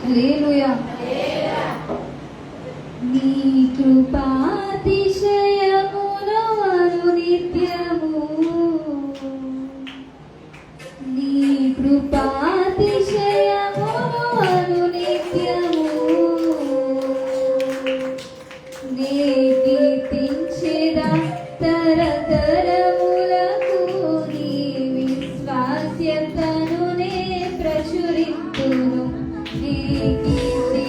హల్లెలూయా. నీ కృపాతిశయమును నిత్యము, నీ కృపాతిశయమును నిత్యము నే కీర్తించెదా తరతరములకు, నీ విశ్వాస్యతను నే ప్రచురింతును. నీ కీర్తి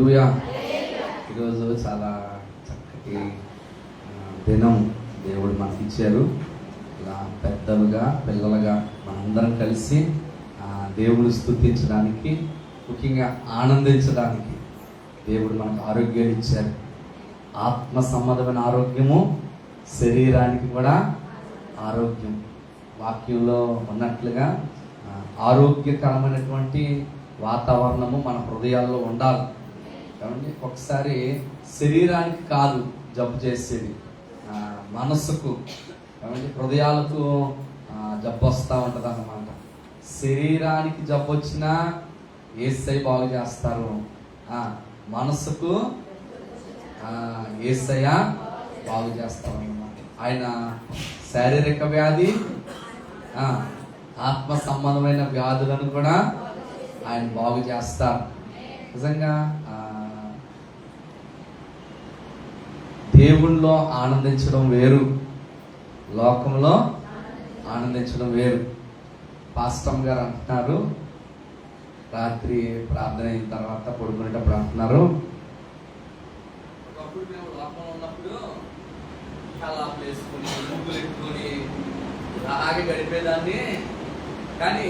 హల్లెలూయా. ఈరోజు చాలా చక్కటి దినం దేవుడు మనకి ఇచ్చారు. ఇలా పెద్దలుగా పిల్లలుగా మనందరం కలిసి దేవుని స్తుతించడానికి, ముఖ్యంగా ఆనందించడానికి దేవుడు మనకు ఆరోగ్యాన్ని ఇచ్చారు. ఆత్మ సంబంధమైన ఆరోగ్యము, శరీరానికి కూడా ఆరోగ్యం. వాక్యంలో ఉన్నట్లుగా ఆరోగ్యకరమైనటువంటి వాతావరణము మన హృదయాల్లో ఉండాలి. కాబట్టి ఒకసారి శరీరానికి కాదు జబ్బు చేసేది, మనస్సుకు, కాబట్టి హృదయాలకు జబ్బు వస్తూ ఉంటుంది అన్నమాట. శరీరానికి జబ్బు వచ్చినా యేసయ్య బాగు చేస్తారు, మనస్సుకు యేసయ్య బాగు చేస్తారు అన్నమాట. ఆయన శారీరక వ్యాధి, ఆత్మ సంబంధమైన వ్యాధులను కూడా ఆయన బాగు చేస్తారు. నిజంగా దేవుణ్ణిలో ఆనందించడం వేరు, లోకంలో ఆనందించడం వేరు. పాస్టమ్ గారు అంటున్నారు, రాత్రి ప్రార్థన అయిన తర్వాత పడుకునేటప్పుడు అంటున్నారు, ఒకప్పుడు మేము లోకంలో ఉన్నప్పుడు కలాపులు వేసుకుని ముగ్గులు ఎట్టుకొని అలాగే గడిపేదాన్ని. కానీ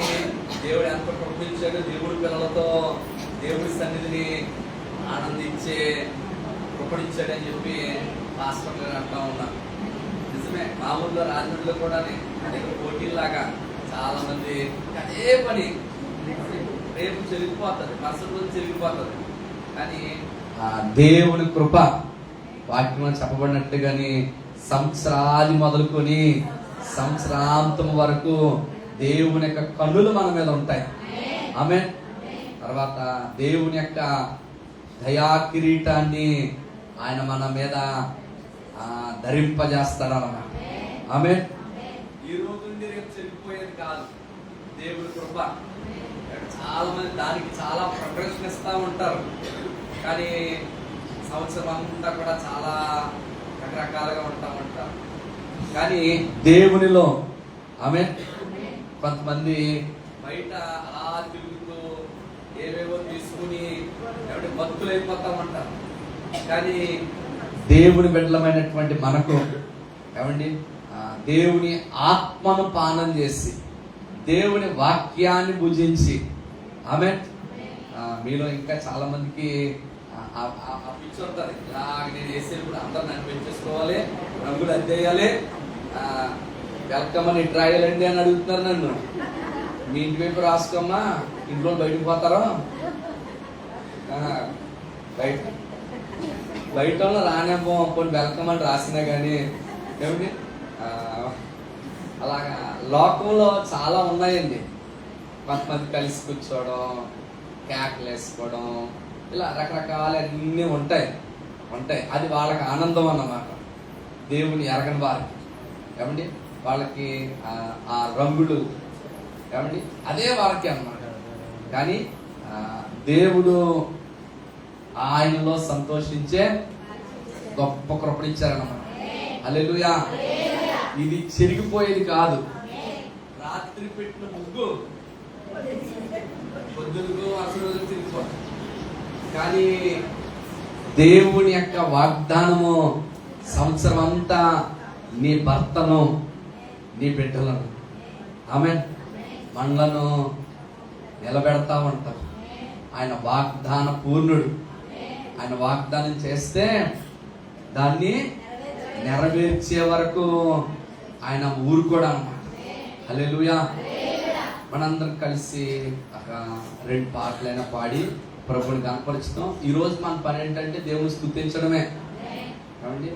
దేవుడు ఎంత కృపించాడు, దేవుడి పిల్లలతో దేవుడి సన్నిధిని ఆనందించే కృపణించాడని చెప్పి పాస్టర్ గారు అంటా ఉన్నారు. నిజమే, మా ఊళ్ళో రాజమండ్రిలో కూడా అనేక పోటీల్లాగా చాలా మంది అదే పని, రేపు చెరిగిపోతుంది, మరుసటి రోజు చెరిగిపోతుంది. కానీ దేవుని కృప వాక్యంలో చెప్పబడినట్టుగాని సంవత్సరాది మొదలుకొని సంవత్సరాంతం వరకు దేవుని యొక్క కన్నులు మన మీద ఉంటాయి. ఆమేన్. తర్వాత దేవుని యొక్క దయా కిరీటాన్ని ఆయన మన మీద ధరింపజేస్తాడు అన్నమాట. ఆమేన్. ఈ రోజు నుండి రేపు చెరిగిపోయేది కాదు దేవుని కృప. చాలా మంది దానికి చాలా ప్రిపరేషన్ ఇస్తూ ఉంటారు, కానీ సంవత్సరం అంతా కూడా చాలా రకరకాలుగా ఉంటారు. కానీ దేవునిలో ఆమేన్. కొంతమంది బయట అలా తిరుగుతూ ఏవేవో తీసుకుని ఎవరి భక్తులు అయిపోతా ఉంటారు. కానీ దేవుని బిడ్డలమైనటువంటి మనకు ఏమండి, దేవుని ఆత్మను పానం చేసి దేవుని వాక్యాన్ని భుజించి, ఆమేన్. మీలో ఇంకా చాలా మందికి పిచ్చి ఉంటుంది, ఇలాగ నేను వేసేది కూడా అందరు నన్ను పెంచేసుకోవాలి, రంగులు అద్దేయాలి, వెల్కమ్ అని రాయాలండి అని అడుగుతున్నారు నన్ను. మీ ఇంటి వైపు రాసుకోమ్మా, ఇంట్లో బయటకు పోతారో, బయట రానేమో కొన్ని వెల్కమ్ అని రాసినా కానీ ఏమిటి అలాగా లోకంలో చాలా ఉన్నాయండి. కొంతమంది కలిసి కూర్చోవడం, కేకలు వేసుకోవడం, ఇలా రకరకాల అన్నీ ఉంటాయి. అది వాళ్ళకి ఆనందం అన్నమాట. దేవుని ఎరగని వారికి ఏమండి, వాళ్ళకి ఆ రంగులు ఏమండి అదే వారికి అన్నమాట. కానీ దేవుడు ఆయనలో సంతోషించే గొప్ప కృపణిచ్చారన్నమాట. హల్లెలూయా. ఇది చెరిగిపోయేది కాదు. రాత్రి పెట్టిన ముగ్గు పొద్దునకు అసలు రోజు తిరిగిపోతుంది. కానీ దేవుని యొక్క వాగ్దానము సంవత్సరం అంతా నీ భర్తను, నీ బిడ్డలను, ఆమేన్, మనలను నిలబెడతా ఉంటారు. ఆయన వాగ్దాన పూర్ణుడు. ఆయన వాగ్దానం చేస్తే దాన్ని నెరవేర్చే వరకు ఆయన ఊరుకోడు అన్నమాట. హల్లెలూయా. మనందరం కలిసి ఒక 2 పాటలైనా పాడి ప్రభుని కనపరుచుతాం. ఈరోజు మన పని ఏంటంటే దేవుని స్తుతించడమే. కాబట్టి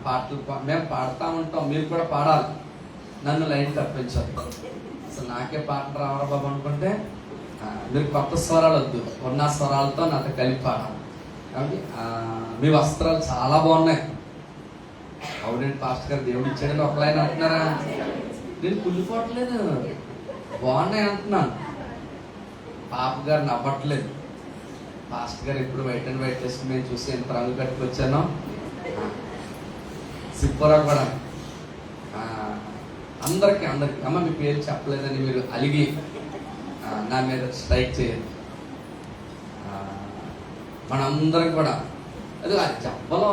పాటలు మేము పాడుతూ ఉంటాం, మీరు కూడా పాడాలి. నన్ను లైన్ తప్పించాలి. అసలు నాకే పాట రావరా బాబు అనుకుంటే మీరు కొత్త స్వరాలు వద్దు, ఉన్న స్వరాలతో నాతో కలిపి పాడాలి. కాబట్టి మీ వస్త్రాలు చాలా బాగున్నాయి. అవునండి పాస్టర్ గారు, దేవుడు ఇచ్చాడని ఒక లైన్ అంటున్నారా? నేను కుళ్ళిపోవట్లేదు, బాగున్నాయి అంటున్నాను. పాప గారు నవ్వట్లేదు. పాస్టర్ గారు ఎప్పుడు వైట్ అండ్ వైట్ వేసుకుని నేను చూసి ఎంత రంగు కట్టుకొచ్చానో. సిప్పరా కూడా అందరికి అమ్మ మీ పేరు చెప్పలేదని మీరు అలిగి నా మీద స్ట్రైక్ చేయండి. మనందరం కూడా అది చెప్పలో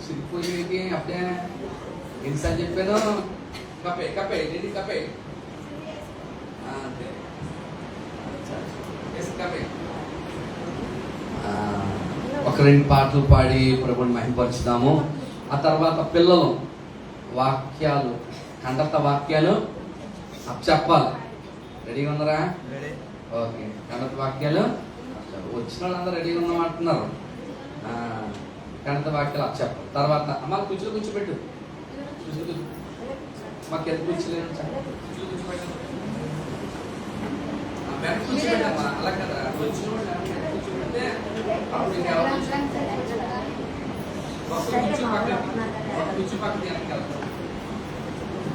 చిరిగిపోయేది అప్పుడే ఎన్నిసార్లు చెప్పాను కప్పే కప్పే నేను కప్పే అంతే కప్పే. ఒక 2 పాటలు పాడి ప్రభుని మహిమపరుచుదాము. ఆ తర్వాత పిల్లలు వాక్యాలు కండత వాక్యాలు చెప్పాలి. రెడీగా ఉన్నారా? ఓకే. కండత వాక్యాలు వచ్చిన వాళ్ళందరూ రెడీగా ఉన్నామంటున్నారు. కండత వాక్యాలు చెప్పాలి. తర్వాత అమ్మ కూర్చుని కూర్చోబెట్టు. మాకు ఎంత కూర్చోలేదు కూర్చోబెట్టమ్మా. అలా కదా వచ్చిన వాళ్ళు కూర్చోబెడితే అప్పుడు ఇంకెవరు కూర్చు పక్కన వెనక్కి వెళ్తారు.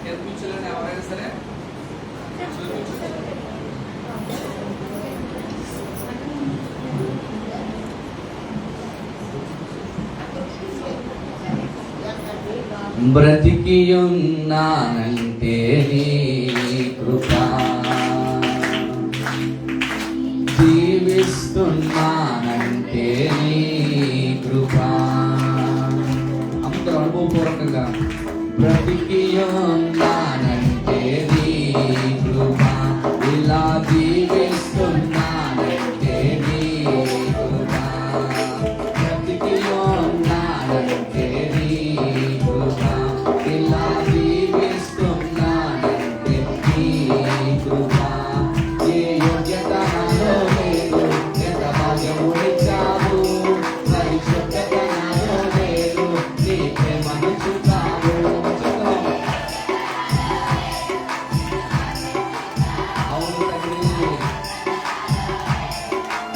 ఎంత కూర్చోలేని ఎవరైనా సరే బ్రతికి ఉన్నానంటే నీ కృపా, జీవిస్తున్నానంటే నీ కృపా. అందరూ అనుభవపూర్వకంగా బ్రతికి ఉన్నానంటే నీ కృపా, ఇలా జీవిస్తున్నానంటే నీ కృపా, బ్రతికి ఉన్నానంటే నీ కృపా, ఇలా జీవిస్తున్నానంటే నీ కృపా. ఏ యోగ్యత నాలో లేదు, ఎంత భాగ్యము ఇచ్చావు, పరిశుద్ధత నాలో లేదు, నీ ప్రేమను చూపావు. అవును తండ్రి,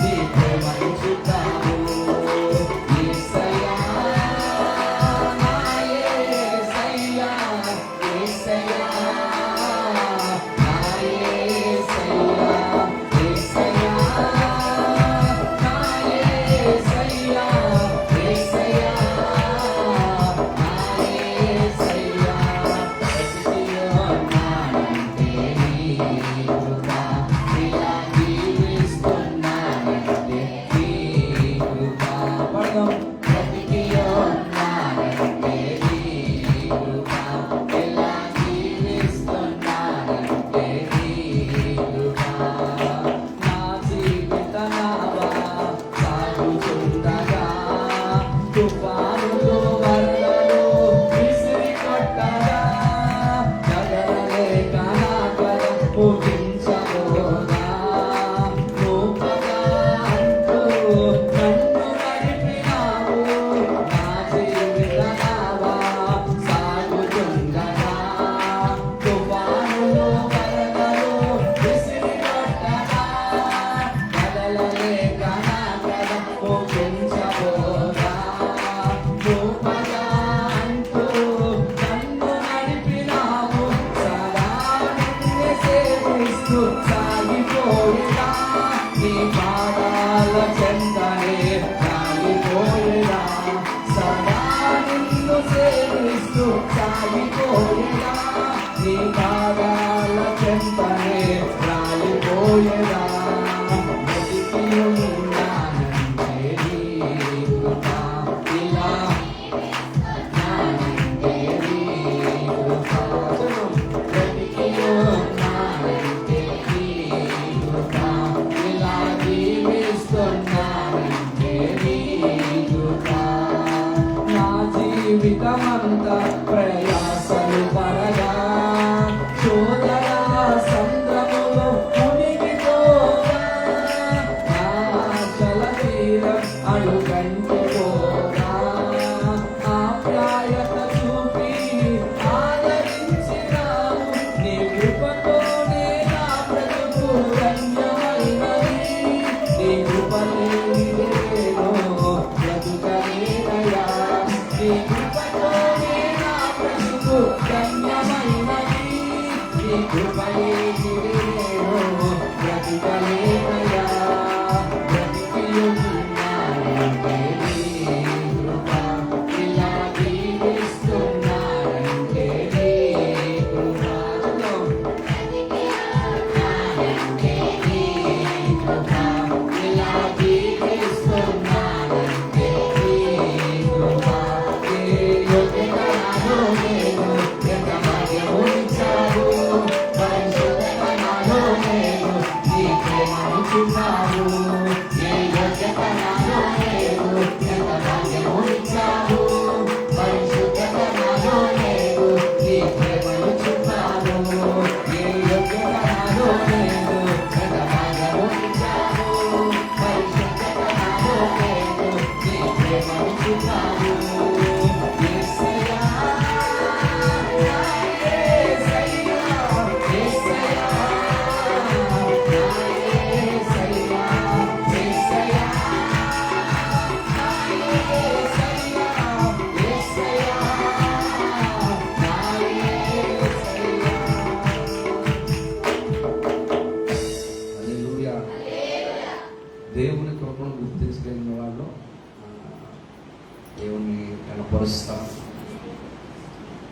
నీ ప్రేమను చూపావు. యేసయ్యా, నా యేసయ్యా, యేసయ్యా, నా యేసయ్యా, యేసయ్యా, నా యేసయ్యా, యేసయ్యా, నా యేసయ్యా. బ్రతికి ఉన్నానంటే నీ కృపా, ఇలా జీవిస్తున్నానంటే నీ కృపా. పడదాం. బ్రతికి ఉన్నానంటే నీ కృపా, ఇలా జీవిస్తున్నానంటే నీ కృపా. నా జీవిత నావా సాగుతుండగా తుఫానులు వరదలు విసిరి కొట్టగా, కదలలేక నా కల పూజించబోగా, రూపగా అంటూ నన్ను నడిపినావు. నా జీవిత నావా సాగుతుండగా తుఫానులు వరదలు విసిరి కొట్టగా, కదలలేక నా కల పూజించబోగా, రూపగా అంటూ నన్ను నడిపినావు. సదా నిన్నే సేవిస్తూ సాగిపోయినా, నీ పాదాల చెంతనే సాగిపోయినా, సదా నిన్ను సేవిస్తూ సాగిపోయినా, నీ పాదాల చెంతనే రాలిపోయినా. బ్రతికి ఉన్నానంటే నీ కృపా, ఇలా ఉన్నానంటే నీ కృపా. బ్రతికి ఉన్నానంటే నీ కృపా, ఇలా జీవిస్తున్నానంటే నీ కృపా. నా జీవితమంతా ప్రయాసలు పరగా, శోధన సంద్రములో మునిగిపోగా, నా ఆశల తీరం అడుగంటిపోగా, ఆప్యాయత చూపి ఆదరించినావు. నీ కృపతోనే నా బ్రతుకు ధన్యమైనది, నీ కృప లేనిదేనో బ్రతుకలేనయ్యా. నీ కృపతోనే నా బ్రతుకు ధన్యమైనది, నీ కృప లేనిదేనో బ్రతుకలేనయ్యా. బ్రతికి ఉన్నానంటే నీ కృపా, ఇలా జీవిస్తున్నానంటే నీ కృపా. ఉన్నానంటే నీ కృపా, ఇలా జీవిస్తున్నానంటే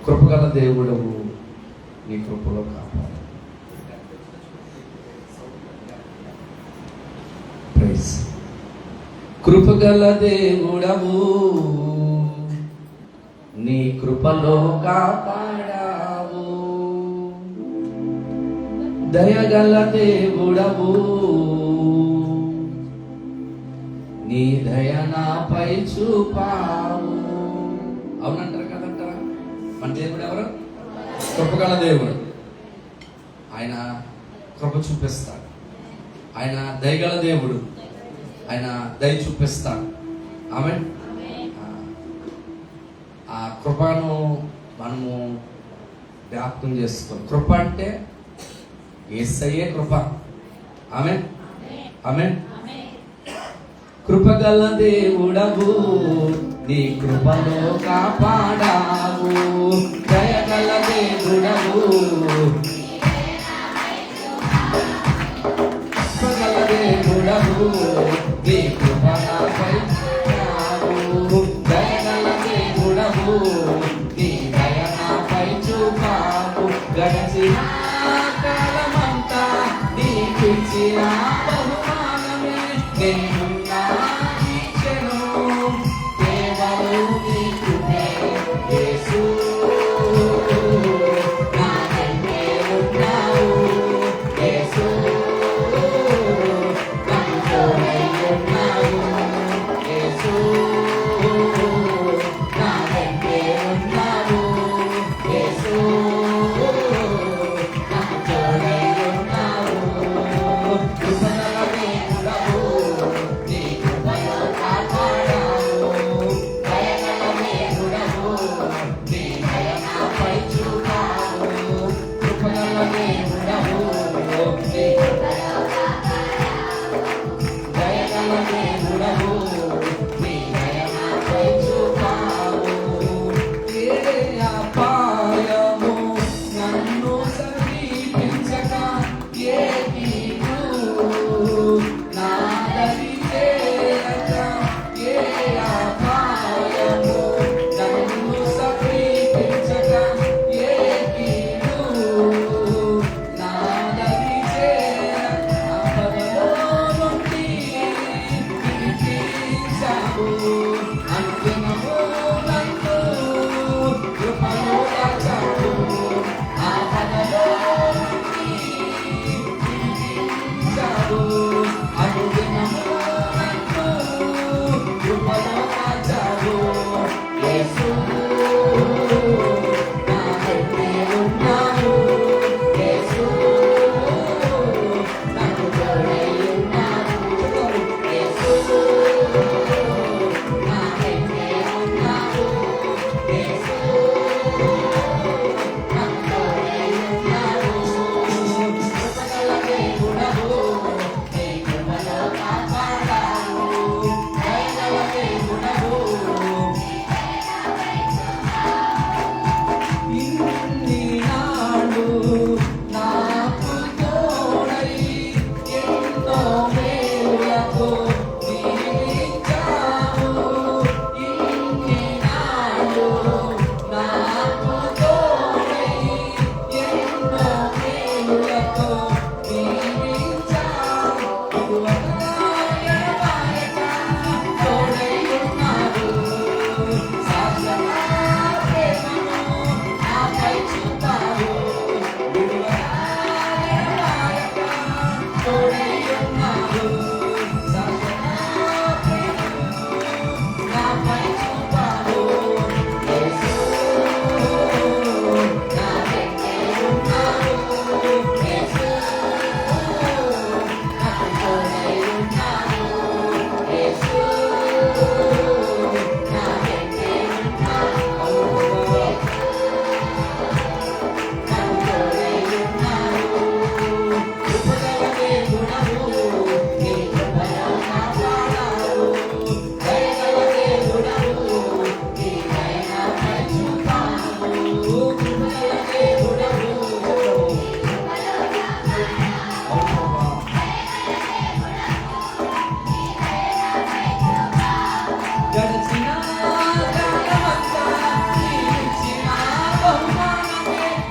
కృపగల దేవుడవు, నీ కృపలో కాపాడు. ప్రైజ్. కృపగల దేవుడవు, నీ కృపలో కాపాడావు. దయగల దేవుడవు, నీ దయ నాపై చూపావు. అవునంటారా కదంటారా? మన దేవుడు ఎవరు? కృపగల దేవుడు. ఆయన కృప చూపిస్తాడు. ఆయన దయగల దేవుడు. ఆయన దయ చూపిస్తాడు. ఆమేన్. ఆ కృపను మనము జ్ఞాపకం చేసుకోవాలి. కృప అంటే యేసయ్యే కృప. ఆమేన్, ఆమేన్. కృపగల దేవుడవు, నీ కృపలో కాపాడావు. దయగల దేవుడవు, కృపగల దేవుడవు, నీ కృప నాపై చూపావు. దయగల దేవుడవు, నీ దయ నాపై చూపావు. గడిచిన కాలమంతా నీకిచ్చిన బహుమానమే నేనున్నా ఈ క్షణం. కేవలం నీ కృపే యేసు, నా వెంటే ఉన్నావు యేసు, నాకు తోడై ఉన్నావు యేసు, నా వెంటే ఉన్నావు యేసు, నాకు తోడై ఉన్నావు. కృపగల దేవుడవు,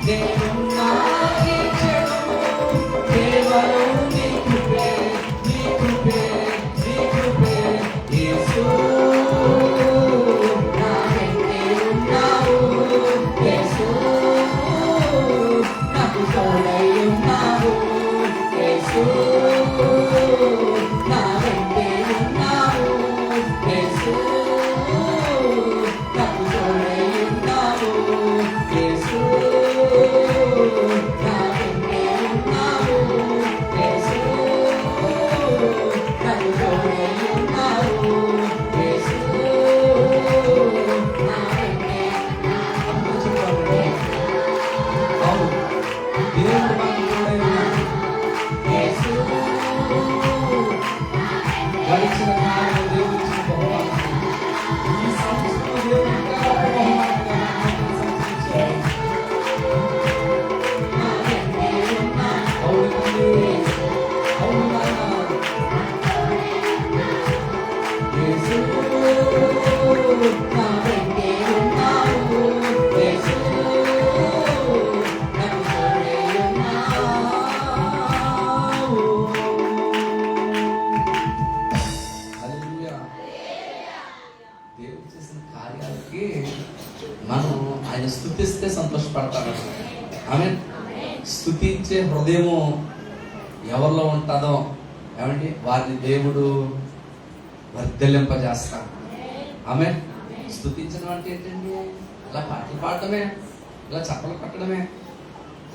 నేనున్నా ఈ క్షణము కేవలం నీ కృపే, నీ కృపే, నీ కృపే. యేసు నా వెంటే ఉన్నావు, యేసు నాకు తోడై ఉన్నావు, యేసు నా వెంటే ఉన్నావు, యేసు నాకు తోడై ఉన్నావు, యేసు నా వెంటే ఉన్నావు, యేసు నాకు తోడై ఉన్నావు, యేసు నా వెంటే ఉన్నావు. అవును, దేవుడు మనకు తోడై ఉన్నాడు. యేసు గడిచిన కాలంలో దేవుడు ఇచ్చిన బహుమానం. ఈ సంవత్సరంలో దేవుడు ఇంకా గొప్ప బహుమానంగా మనల్ని సంతరించాడు. నా వెంటే ఉన్నావు. అవును తండ్రి, అవును నాయనా. యేసు నా వెంటే ఉన్నావు, యేసు నాకు తోడై ఉన్నావు. హల్లెలూయా. దేవుడు చేసిన కార్యాలకి మనం ఆయన స్తుతిస్తే సంతోషపడతాడు. ఆమేన్. స్తుతించే హృదయము ఎవరిలో ఉంటుందో ఏమండి వారిని దేవుడు వర్ధలింపజేస్తాడు. ఆమేన్. స్తుతించడం అంటే ఏంటండి? ఇలా పాటలు పాడటమే, ఇలా చప్పలు కొట్టడమే.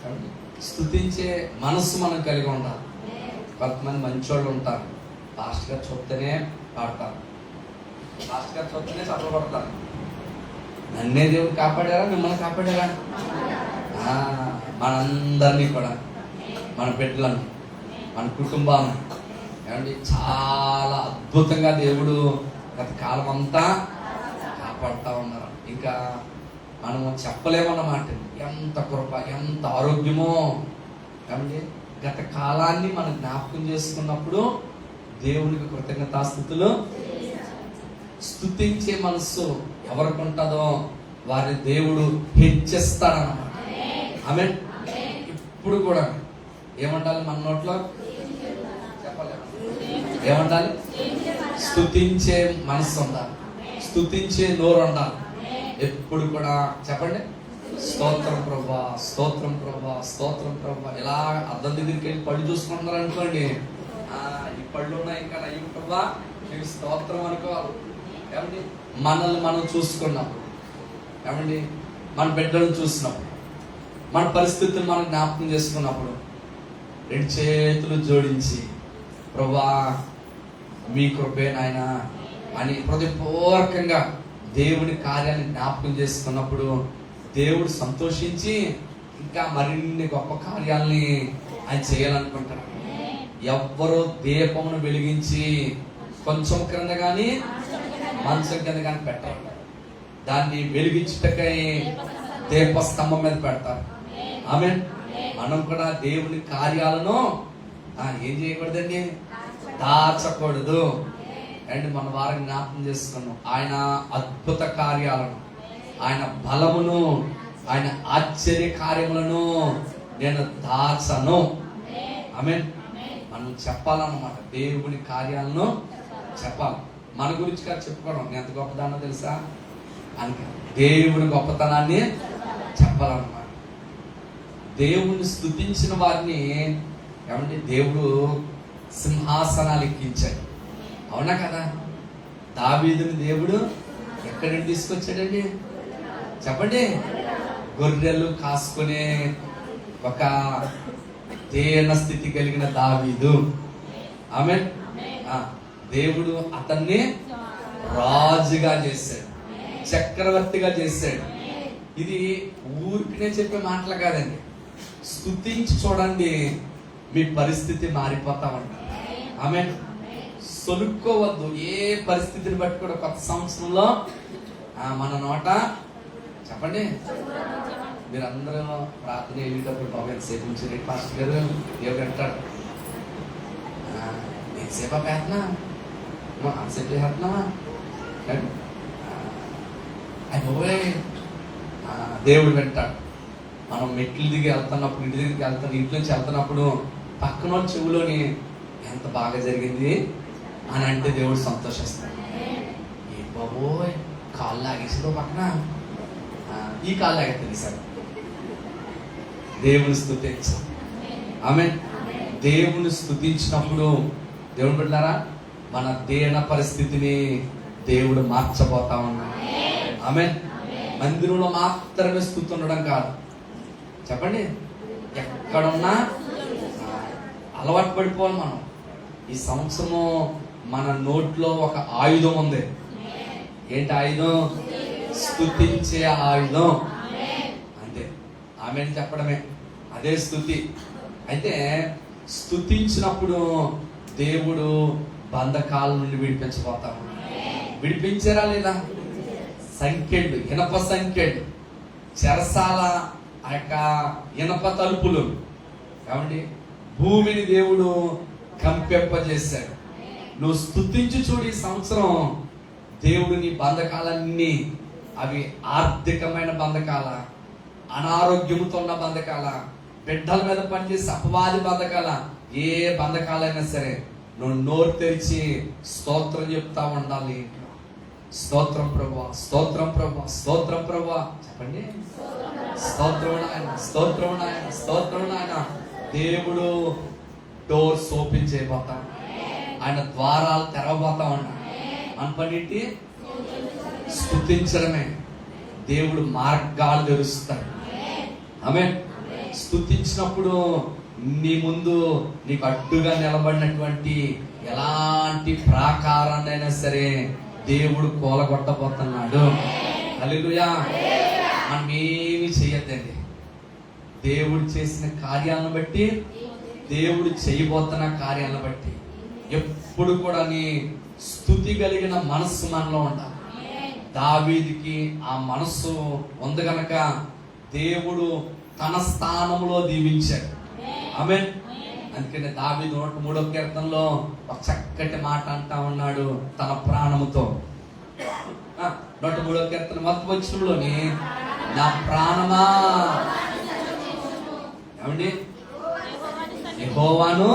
ఏమండి? స్తుతించే మనస్సు మనం కలిగి ఉండాలి. కొంతమంది మంచోళ్ళు ఉంటారు, పాస్టర్ గారు చెప్తేనే పాడతారు, పాస్టర్ గారు చెప్తేనే చప్పలు కొడతారు. నన్నే దేవుడు కాపాడారా, మిమ్మల్ని కాపాడారా? మనందరినీ కూడా, మన బిడ్డలను, మన కుటుంబాలను ఏమండి చాలా అద్భుతంగా దేవుడు గత కాలం అంతా కాపాడుతూ ఉన్నారు. ఇంకా మనము చెప్పలేమన్నమాట. ఎంత కృప, ఎంత ఆరోగ్యమో. ఏమండి గత కాలాన్ని మనం జ్ఞాపకం చేసుకున్నప్పుడు దేవునికి కృతజ్ఞతాస్తుతులు. స్తుతించే మనస్సు ఎవరికి ఉంటుందో వారి దేవుడు హెచ్చిస్తాడన్నమాట. ఆమేన్. ఇప్పుడు కూడా ఏమంటాలి మన నోట్లో? చెప్పలేము. ఏమంటాలి? స్తుతించే మనస్సు ఉండాలి, స్తుతించే నోరు ఉండాలి. ఎప్పుడు కూడా చెప్పండి, స్తోత్రం ప్రభా, స్తోత్రం ప్రభా, స్తోత్రం ప్రభా. ఇలా అద్దం దగ్గరికి వెళ్ళి పళ్ళు చూసుకుంటున్నారు అనుకోండి, ఈ పళ్ళు ఉన్నాయి ఇంకా అయ్యి ప్రభా నీకు స్తోత్రం అనుకోవాలి. ఏమండి మనల్ని మనం చూసుకున్నప్పుడు, ఏమండి మన బిడ్డలను చూసినప్పుడు, మన పరిస్థితులు మనం జ్ఞాపకం చేసుకున్నప్పుడు రెండు చేతులు జోడించి ప్రభా మీ కృపే నాయనా అని హృదయపూర్వకంగా దేవుని కార్యాన్ని జ్ఞాపకం చేసుకున్నప్పుడు దేవుడు సంతోషించి ఇంకా మరిన్ని గొప్ప కార్యాలని ఆయన చేయాలనుకుంటారు. ఎవ్వరూ దీపమును వెలిగించి కొంచెం క్రింద కానీ మంచం కింద కానీ పెట్టరు, దాన్ని వెలిగించుటకై దీపస్తంభం మీద పెడతారు. ఆమేన్. మనం కూడా దేవుని కార్యాలను ఏం చేయకూడదండి? దాచకూడదు. అండ్ మన వారిని జ్ఞాపకం చేసుకున్నాం ఆయన అద్భుత కార్యాలను, ఆయన బలమును, ఆయన ఆశ్చర్య కార్యములను నేను దాచను. ఆమేన్. మనం చెప్పాలన్నమాట, దేవుని కార్యాలను చెప్పాలి. మన గురించి కాదు చెప్పుకోవడం, నేను ఎంత గొప్పదానో తెలుసా అని దేవుని గొప్పతనాన్ని చెప్పాలన్నమాట. దేవుని స్తుతించిన వారిని ఏమంటే దేవుడు సింహాసనాలు ఎక్కించాడు. అవునా కదా? దావీదుని దేవుడు ఎక్కడి నుండి తీసుకొచ్చాడండి? చెప్పండి. గొర్రెలు కాసుకునే ఒక దీన స్థితి కలిగిన దావీదు. ఆమేన్. దేవుడు అతన్ని రాజుగా చేశాడు, చక్రవర్తిగా చేశాడు. ఇది ఊరికినే చెప్పే మాటలు కాదండి. స్తుతించి చూడండి, మీ పరిస్థితి మారిపోతా ఉంటుంది. ఆమేన్. సొలుక్కోవద్దు. ఏ పరిస్థితిని బట్టి కూడా కొత్త సంవత్సరంలో మన నోట చెప్పండి. మీరందరూ ప్రార్థన వెళ్ళేటప్పుడు బాబు ఎంతసేపు ఉంచారు పాస్టర్ గారు దేవుడు అంటాడు, ఎంతసేపా పేతనా అంతసేపు చేస్తున్నావా? అయ్యి బాబోయ్ దేవుడు వింటాడు. మనం మెట్లు దిగి వెళ్తున్నప్పుడు, ఇంటి దగ్గరికి ఇంటి నుంచి వెళ్తున్నప్పుడు పక్కన చెవులోని ఎంత బాగా జరిగింది అని అంటే దేవుడు సంతోషిస్తాడు. ఏ బాబోయ్ కాళ్ళు లాగేసిందో పక్కన, ఈ కాళ్ళు లాగేస్తుంది సార్. దేవుని స్తుతించు. ఆమేన్. దేవుని స్తుతించినప్పుడు దేవుని బిడ్డలారా మన దేన పరిస్థితిని దేవుడు మార్చబోతా ఉన్నాడు. ఆమేన్. మందిరంలో మాత్రమే స్తుతి ఉండడం కాదు, చెప్పండి, ఎక్కడున్నా అలవాటు పడిపోవాలి మనం. ఈ సంవత్సరము మన నోట్లో ఒక ఆయుధం ఉంది. ఏంటి ఆయుధం? స్తుతించే ఆయుధం. అంతే, ఆమేన్ చెప్పడమే, అదే స్తుతి. అయితే స్తుతించినప్పుడు దేవుడు బంధకాల నుండి విడిపించబోతాము. విడిపించారా లేదా? సంఖ్యలు, ఇనప సంఖ్యలు, చెరసాల ఆ యొక్క ఇనప తలుపులు, కాబట్టి భూమిని దేవుడు కంపెంపజేశాడు. నువ్వు స్తుతించి చూడు, ఈ సంవత్సరం దేవుడు నీ బంధకాలన్నీ, అవి ఆర్థికమైన బంధకాల, అనారోగ్యముతో ఉన్న బంధకాల, బిడ్డల మీద పనిచేసే అపవాది బంధకాల, ఏ బంధకాలైనా సరే నువ్వు నోరు తెరిచి స్తోత్రం చెప్తా ఉండాలి. స్తోత్రం ప్రభువా, స్తోత్రం ప్రభువా, స్తోత్రం ప్రభువా చెప్పండి. స్తోత్రం నాయన, స్తోత్రం నాయన, స్తోత్రం నాయన. దేవుడు డోర్స్ ఓపెన్ చేయబోతా, ఆయన ద్వారాలు తెరవబోతా ఉన్నా. మన పనిటి స్తుతించడమే. దేవుడు మార్గాలు తెరుస్తాడు. ఆమేన్. స్తుతించినప్పుడు నీ ముందు నీకు అడ్డుగా నిలబడినటువంటి ఎలాంటి ప్రాకారాన్నైనా సరే దేవుడు కూలగొట్టబోతున్నాడు. హల్లెలూయా. మనం ఏమి చేయొద్దండి. దేవుడు చేసిన కార్యాలను బట్టి, దేవుడు చేయబోతున్న కార్యాలను బట్టి ఎప్పుడు కూడా నీ స్తుతి కలిగిన మనస్సు మనలో ఉండాలి. దావీదుకి ఆ మనస్సు ఉంది గనక దేవుడు తన స్థానంలో దీవించాడు. ఆమేన్. అందుకని దావీదు 103వ కీర్తనలో ఒక చక్కటి మాట అంటా ఉన్నాడు తన ప్రాణముతో. 103వ కీర్తన మొదటి వచనంలోని, నా ప్రాణమా, ఏమండి, యెహోవాను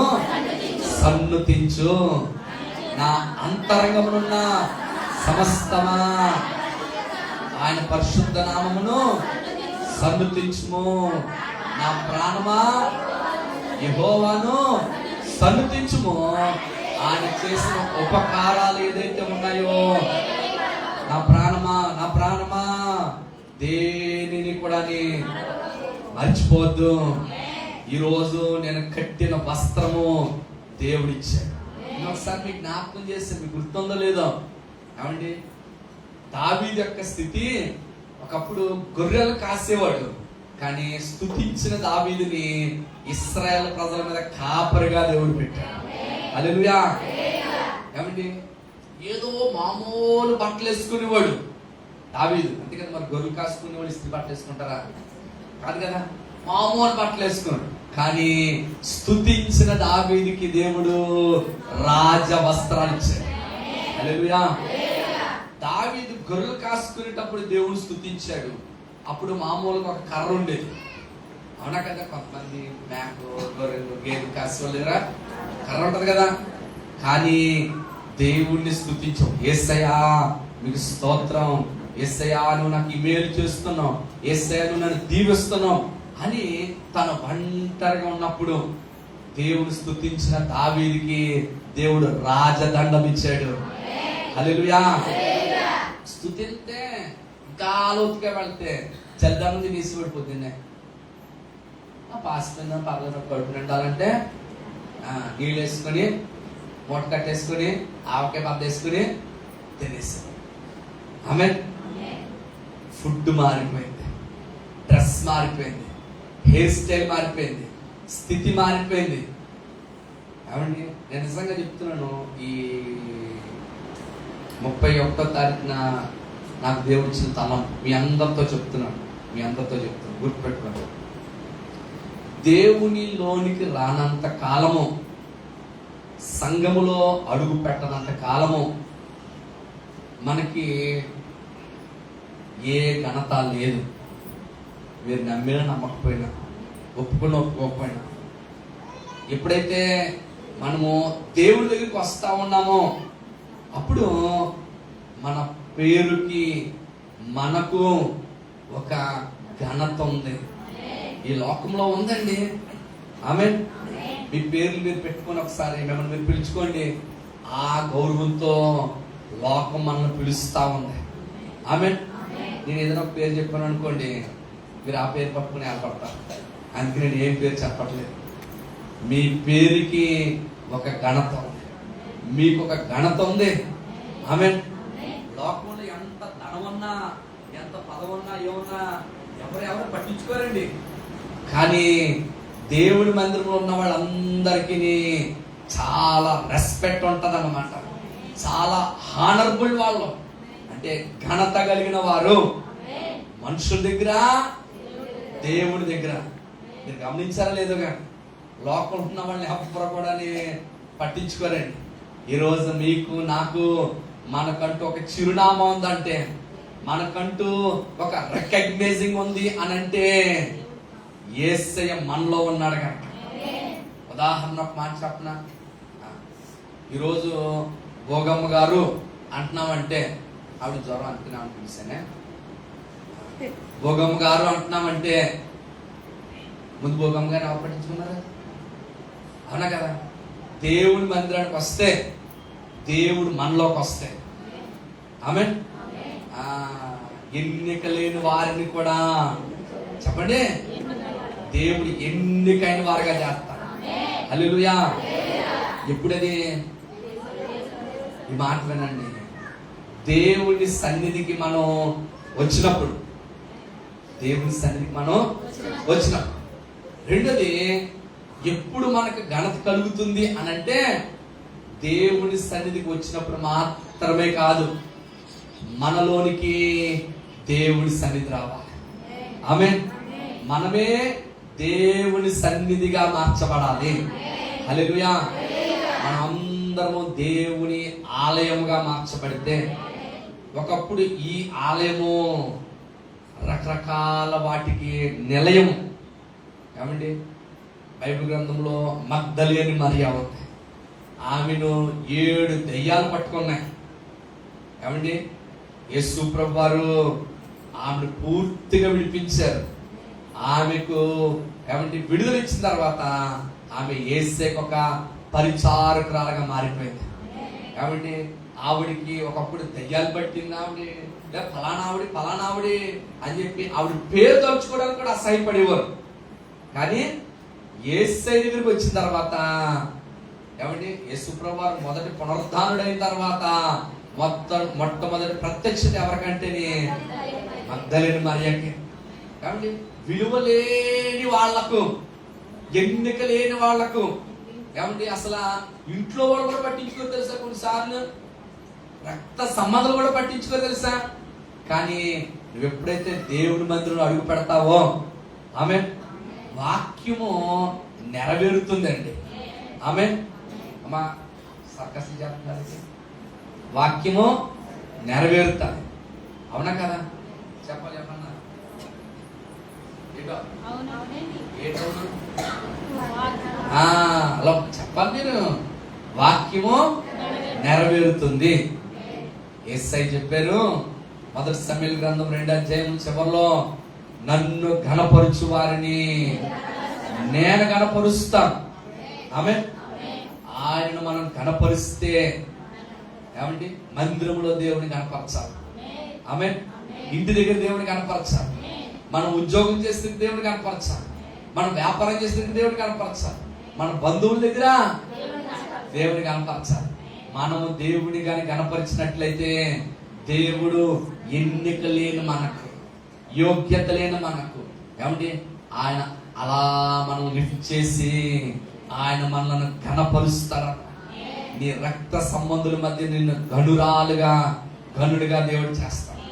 సన్నుతించు, నా అంతరంగమునున్న సమస్తమా ఆయన పరిశుద్ధ నామమును సన్నుతించుము. నా ప్రాణమా యెహోవాను సన్నుతించుము, ఆయన చేసిన ఉపకారాలు ఏదైతే ఉన్నాయో, నా ప్రాణమా, నా ప్రాణమా దేనిని కూడా మర్చిపోద్దు. ఈరోజు నేను కట్టిన వస్త్రము దేవుడిచ్చాడు. ఒకసారి మీకు జ్ఞాపకం చేస్తే మీకు గుర్తుందో లేదో, ఏమండి, దావీదు యొక్క స్థితి, ఒకప్పుడు గొర్రెలు కాసేవాడు, కానీ స్తుతించిన దావీదుని ఇశ్రాయేలు ప్రజల మీద కాపరిగా దేవుడు పెట్టాడు. హల్లెలూయా. ఏమండి, ఏదో మామూలు బట్టలు వేసుకునేవాడు దావీదు. అందుకని మరి గొర్రెలు కాసుకునేవాడు ఇస్త్రీ బట్టలు వేసుకుంటారా? కాదు కదా, మామూలు బట్టలు వేసుకున్నాడు. కానీ స్తుతించిన దావీదుకి దేవుడు రాజ వస్త్రాలు ఇచ్చాడు. హల్లెలూయా. దావీదు గొర్రెలు కాసుకునేటప్పుడు దేవుడు స్తుతించాడు. అప్పుడు మామూలుగా ఒక కర్ర ఉండేది, అవునా కదా? కొంతమంది మేకలు, గొర్రెలు, గేదెలు కాసుకోలేరా, కర్ర ఉంటది కదా. కానీ దేవుణ్ణి స్తుతించాం. యేసయ్యా మీకు స్తోత్రం, యేసయ్యా నువ్వు నాకు ఇమేలు చేస్తున్నావు, యేసయ్యా నువ్వు నన్ను దీవిస్తున్నావు అని తను ఒంటరిగా ఉన్నప్పుడు దేవుడు స్తుతించిన దావీదుకి దేవుడు రాజదండం ఇచ్చాడు. హల్లెలూయా. స్తుతిస్తే ఇంకా లోతుగా వెళ్తే చల్దా నుంచి తీసి పడిపోతుంది. పాస్పోయిన పర్లేదు కడుపు నిండాలంటే నీళ్ళు వేసుకొని మూట కట్టేసుకొని ఆవకాయ పద్ద వేసుకొని తినేసి. ఆమేన్. ఫుడ్ మారిపోయింది, డ్రెస్ మారిపోయింది, హెయిర్ స్టైల్ మారిపోయింది, స్థితి మారిపోయింది. ఏమండి, నేను నిజంగా చెప్తున్నాను, ఈ 31వ తారీఖున నాకు దేవుడు ఇచ్చిన తలం మీ అందరితో చెప్తున్నాను, గుర్తుపెట్టుకోండి. దేవునిలోనికి రానంత కాలము, సంఘములో అడుగు పెట్టనంత కాలము మనకి ఏ ఘనత లేదు. మీరు నమ్మినా నమ్మకపోయినా, ఒప్పుకున్నా ఒప్పుకోకపోయినా, ఎప్పుడైతే మనము దేవుడి దగ్గరికి వస్తా ఉన్నామో అప్పుడు మన పేరుకి మనకు ఒక ఘనత ఉంది. ఈ లోకంలో ఉందండి. ఆమేన్. మీ పేర్లు మీరు పెట్టుకొని ఒకసారి మిమ్మల్ని మీరు పిలుచుకోండి. ఆ గౌరవంతో లోకం మనల్ని పిలుస్తా ఉంది. ఆమేన్. నేను ఏదైనా ఒక పేరు చెప్పాను అనుకోండి, మీరు ఆ పేరు పట్టుకుని ఏర్పడతారు. అందుకే నేను ఏం పేరు చెప్పట్లేదు. మీ పేరుకి ఒక ఘనత ఉంది, మీకు ఒక ఘనత ఉంది. ఆమేన్. లోకంలో ఎంత ధనమున్నా, ఎంత పదవున్నా, ఏమన్నా ఎవరు పట్టించుకోరండి. కానీ దేవుడి మందిరంలో ఉన్న వాళ్ళందరికీ చాలా రెస్పెక్ట్ ఉంటుంది అన్నమాట. చాలా హానరబుల్ వాళ్ళు, అంటే ఘనత కలిగిన వారు మనుషుల దగ్గర, దేవుడి దగ్గర. మీరు గమనించారా లేదుగా, లోకంలో ఉన్న వాళ్ళని ఎవ్వరు కూడా పట్టించుకోరండి. ఈరోజు మీకు నాకు మనకంటూ ఒక చిరునామా ఉందంటే, మనకంటూ ఒక రికగ్నైజింగ్ ఉంది అని అంటే యేసయ్య మనలో ఉన్నాడు కనుక. ఉదాహరణ ఒక మాట చెప్పనా, ఈరోజు భోగమ్మ గారు అంటున్నామంటే, ఆవిడ జ్వరం అంటున్నామని పిలిచానే, భోగమ్మ గారు అంటున్నామంటే ముందు భోగమ్మ గారిని ఎవరు పట్టించుకున్నారు? అవునా కదా? దేవుడి మందిరానికి వస్తే, దేవుడు మనలోకి వస్తే, ఆమేన్. ఎన్నిక లేని వారిని కూడా చెప్పండి, దేవుడు ఎన్నికైన వారుగా చేస్తాడు. హల్లెలూయా. ఎప్పుడది? ఈ మాట వినండి. దేవుడి సన్నిధికి మనం వచ్చినప్పుడు, దేవుని సన్నిధికి మనం వచ్చినప్పుడు. రెండోది, ఎప్పుడు మనకు ఘనత కలుగుతుంది అని అంటే దేవుని సన్నిధికి వచ్చినప్పుడు మాత్రమే కాదు, మనలోనికి దేవుని సన్నిధి రావాలి. ఆమేన్. మనమే దేవుని సన్నిధిగా మార్చబడాలి. హల్లెలూయా. మనం అందరము దేవుని ఆలయముగా మార్చబడితే, ఒకప్పుడు ఈ ఆలయము రకరకాల వాటికి నిలయం. ఏమండి, బైబిల్ గ్రంథంలో మగ్దలేని మరియా ఉంది. ఆమెను 7 దెయ్యాలు పట్టుకున్నాయి. ఏమండి, యేసు ప్రభువు వారు ఆమెను పూర్తిగా విడిపించారు. ఆమెకు ఏమంటే విడుదల ఇచ్చిన తర్వాత ఆమె యేసుకు ఒక పరిచారకురాలుగా మారిపోయింది. కాబట్టి ఆవిడికి ఒకప్పుడు దయ్యాలు పట్టింది, ఆవిడ ఫలానావిడి అని చెప్పి ఆవిడ పేరు తలుచుకోవడానికి కూడా అసహ్యపడేవారు. కానీ యేసయ్య దగ్గరికి వచ్చిన తర్వాత, ఏమండి, యేసు ప్రభువు వారు మొదటి పునరుద్ధానుడైన తర్వాత మొట్టమొదటి ప్రత్యక్షత ఎవరికంటే మగ్దలేని మరియకి. కాబట్టి విలువ లేని వాళ్లకు, ఎన్నిక లేని వాళ్లకు, ఏమంటే అసలు ఇంట్లో వాళ్ళు కూడా పట్టించుకో తెలుసా, కొన్నిసార్లు రక్త సంబంధాలు కూడా పట్టించుకో తెలుసా. కానీ నువ్వు ఎప్పుడైతే దేవుడి మందిరంలో అడుగు పెడతావో, ఆమె వాక్యము నెరవేరుతుందండి. ఆమె అమ్మా సర్కస్ చెప్తున్నారు, వాక్యము నెరవేరుతుంది. అవునా కదా? చెప్పాలి ఏమన్నా? అలా చెప్పాలి మీరు. వాక్యము నెరవేరుతుంది. యేసయ్య చెప్పారు మొదటి సమూయేలు గ్రంథం 2వ అధ్యాయం చివరిలో, నన్ను ఘనపరుచు వారిని నేను ఘనపరుస్తాను. ఆమేన్. ఆయనను మనం ఘనపరిస్తే, ఏమండి, మందిరంలో దేవుని కనపరచాలి. ఆమేన్. ఇంటి దగ్గర దేవుని కనపరచాలి. మనం ఉద్యోగం చేస్తే దేవుని కనపరచాలి. మనం వ్యాపారం చేస్తే దేవుని కనపరచాలి. మన బంధువుల దగ్గర దేవుని కనపరచాలి. మనము దేవుని కానీ కనపరిచినట్లయితే, దేవుడు ఎన్నిక లేని మనకు, యోగ్యత లేని మనకు, ఏమంటే ఆయన అలా మనం లిఫ్ట్ చేసి ఆయన మనల్ని ఘనపరుస్తాడు. నీ రక్త సంబంధుల మధ్య నిన్ను ఘనుడిగా దేవుడు చేస్తాడు.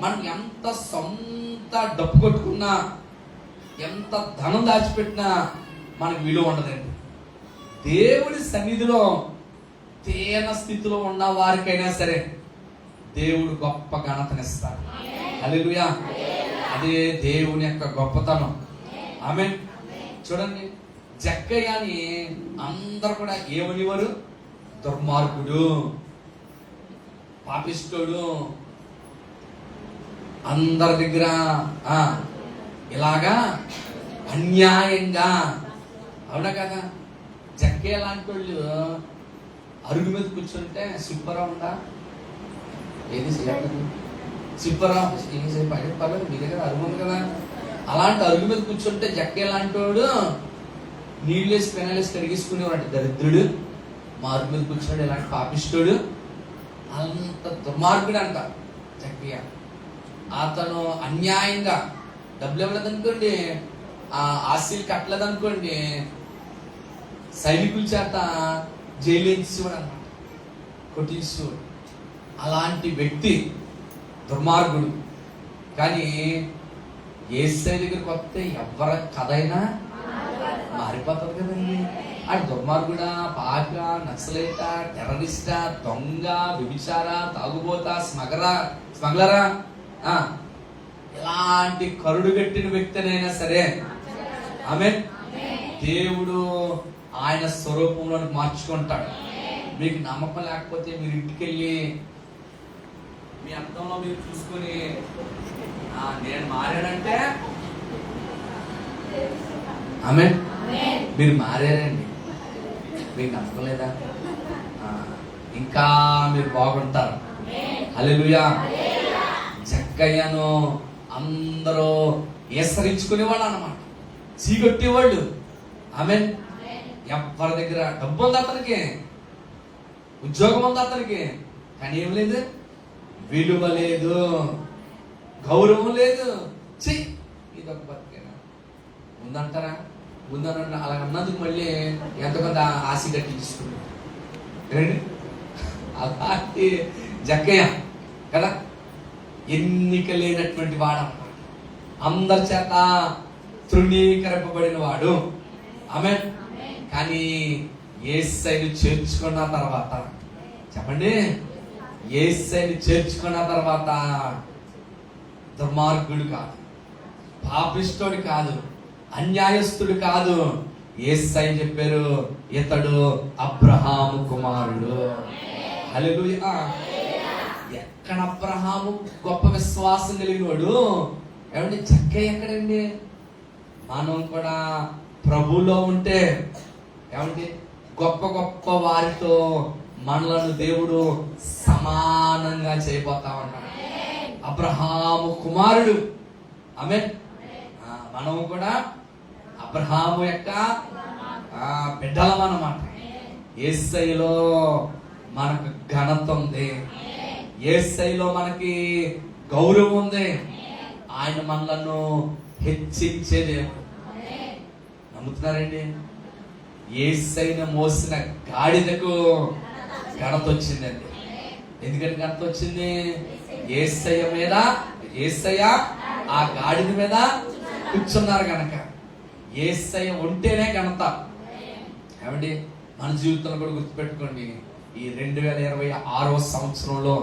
మనం ఎంత సొంత డబ్బు కొట్టుకున్నా, ఎంత ధనం దాచిపెట్టినా మనకు విలువ ఉండదండి. దేవుడి సన్నిధిలో తేన స్థితిలో ఉన్న వారికైనా సరే దేవుడు గొప్ప ఘనతనిస్తాడు. హల్లెలూయా. అదే దేవుని యొక్క గొప్పతనం. ఆమేన్. చూడండి, జక్కయ్యని అందరు కూడా ఏమనివారు? దుర్మార్గుడు, పాపిష్టుడు, అందరి దగ్గర ఇలాగా అన్యాయంగా. అవునా కదా? జక్కయ్య లాంటి వాళ్ళు అరుగు మీద కూర్చుంటే సుబ్బరావు ఉందా? ఏది సుబ్బరావు పర్లేదు, మీ దగ్గర అరుగు ఉంది కదా. అలాంటి అరుగు మీద కూర్చుంటే జక్కయ్య లాంటి వాడు నీళ్ళు వేసి పెనాలేసి కడిగేసుకునేవాడు. దరిద్రుడు మా అరుగు మీద కూర్చున్నాడు, ఇలాంటి పాపిష్టుడు, అంత దుర్మార్గుడు అంట జక్కయ్య. అతను అన్యాయంగా డబ్బులు ఇవ్వలేదనుకోండి, ఆస్తిలు కట్టలేదనుకోండి, సైనికుల చేత జైలు వేసేవాడు అనమాట, కొట్టించేవాడు. అలాంటి వ్యక్తి దుర్మార్గుడు. కానీ యేసయ్య దగ్గరికి వస్తే ఎవరి కథ అయినా మారిపోతుంది కదండి. ఆ దుర్మార్గుడా, పాక, నక్సలైట, టెర్రరిస్ట, దొంగ, వ్యభిచార, తాగుబోత, స్మగ్లరా, ఇలాంటి కరుడు గట్టిన వ్యక్తినైనా సరే ఆమేన్, దేవుడు ఆయన స్వరూపంలో మార్చుకుంటాడు. మీకు నమ్మకం లేకపోతే మీరు ఇంటికి వెళ్ళి మీ అర్థంలో మీరు చూసుకొని నేను మారానంటే ఆమేన్, మీరు మారారండి. మీకు నమ్మకం లేదా? ఇంకా మీరు బాగుంటారు. హల్లెలూయా. జక్కయ్యను అందరూ ఏసరించుకునేవాళ్ళు అన్నమాట, చీకొట్టేవాళ్ళు. ఆమేన్. ఎవరి దగ్గర డబ్బు ఉంది అతనికి, ఉద్యోగం ఉంది అతనికి, కానీ ఏం లేదు, విలువ లేదు, గౌరవం లేదు. ఇదొక బతికేనా ఉందంటారా? ఉందన్న అలా అన్నందుకు మళ్ళీ ఎంతకొంత ఆశ కట్టించుకున్నాడు. అలాంటి జక్కయ్య కదా, ఎన్నిక లేనటువంటి వాడు అన్నమాట, అందరి చేత తృణీకరింపబడిన వాడు. ఆమేన్. కానీ యేసయ్యను చేర్చుకున్న తర్వాత, చెప్పండి, యేసయ్యను చేర్చుకున్న తర్వాత దుర్మార్గుడు కాదు, పాపిష్టుడు కాదు, అన్యాయస్తుడు కాదు. యేసయ్య చెప్పారు, ఇతడు అబ్రహాము కుమారుడు. హల్లెలూయా. ఎక్కడ అబ్రహాము గొప్ప విశ్వాసం కలిగినవాడు, ఏమంటే జక్కయ్య ఎక్కడండి? మనం కూడా ప్రభువులో ఉంటే ఏమంటే గొప్ప గొప్ప వారితో మనలను దేవుడు సమానంగా చేయబోతా ఉన్నాడు. అబ్రహాము కుమారుడు. ఆమేన్. మనం కూడా అబ్రహాము యొక్క బిడ్డలం అన్నమాట. యేసయ్యలో మనకు ఘనత ఉంది, యేసయ్యలో మనకి గౌరవం ఉంది. ఆయన మనలను హెచ్చించే దేవుడు. నమ్ముతున్నారండి? యేసయ్యను మోసిన గాడిదకు ఘనత వచ్చిందండి. ఎందుకంటే ఘనత వచ్చింది? యేసయ్య ఆ గాడిద మీద కూర్చున్నారు కనుక. యేసయ్య ఉంటేనే ఘనత. ఏమండి, మన జీవితంలో కూడా గుర్తుపెట్టుకోండి, ఈ 2026వ సంవత్సరంలో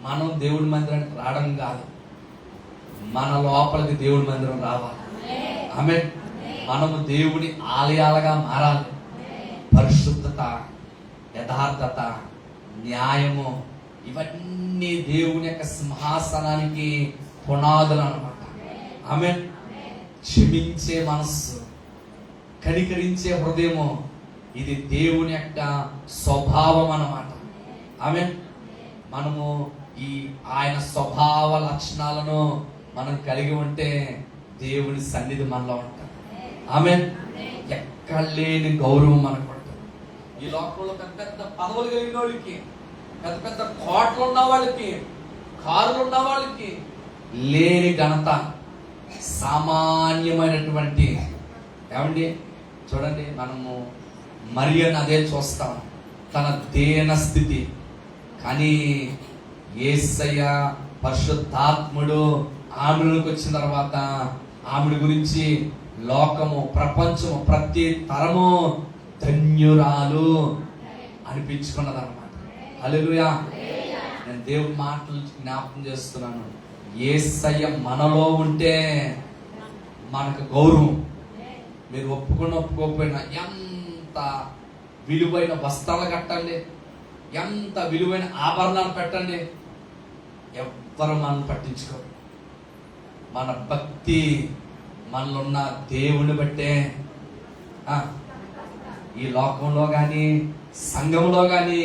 మనం దేవుడి మందిరానికి రావడం కాదు, మన లోపలికి దేవుడి మందిరం రావాలి. ఆమేన్. మనము దేవుని ఆలయాలుగా మారాలి. పరిశుద్ధత, యథార్థత, న్యాయము, ఇవన్నీ దేవుని యొక్క సింహాసనానికి పునాదులు అన్నమాట. ఆమేన్. క్షమించే మనస్సు, కనికరించే హృదయము, ఇది దేవుని యొక్క స్వభావం అన్నమాట. ఆమేన్. మనము ఈ ఆయన స్వభావ లక్షణాలను మనం కలిగి ఉంటే దేవుని సన్నిధి మనలో ఉంటుంది. ఆమేన్. ఎక్కడ లేని గౌరవం మనకు ఉంటుంది. ఈ లోకంలో పెద్ద పెద్ద పదవులు కలిగిన వాళ్ళకి, పెద్ద పెద్ద కోట్లు ఉన్న వాళ్ళకి, కారులు ఉన్న వాళ్ళకి లేని ఘనత సామాన్యమైనటువంటి. ఏమండి, చూడండి, మనము మరియను అదే చూస్తాం, తన దేన స్థితి. కానీ యేసయ్య పరిశుద్ధాత్ముడు ఆమెలోకి వచ్చిన తర్వాత ఆమె గురించి లోకము, ప్రపంచము, ప్రతి తరము ధన్యురాలు అనిపించుకున్నది అనమాట. హల్లెలూయా. నేను దేవుని మాటలు జ్ఞాపకం చేస్తున్నాను. యేసయ్య మనలో ఉంటే మనకు గౌరవం. మీరు ఒప్పుకోకపోయినా ఎంత విలువైన వస్త్రాలు కట్టండి, ఎంత విలువైన ఆభరణాలు పెట్టండి, ఎవ్వరు మనల్ని పట్టించుకోరు. మన భక్తి మనలో ఉన్న దేవుని బట్టే ఈ లోకంలో కానీ, సంఘంలో కానీ,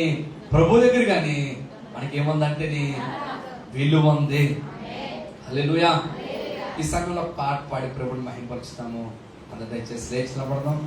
ప్రభు దగ్గర కానీ మనకేముందంటే విలువ ఉంది. హల్లెలూయా. ఈ సంఘంలో పాట పాడి ప్రభుని మహిమపరుస్తాము. అందరూ దయచేసి లేచి నిలబడదాం.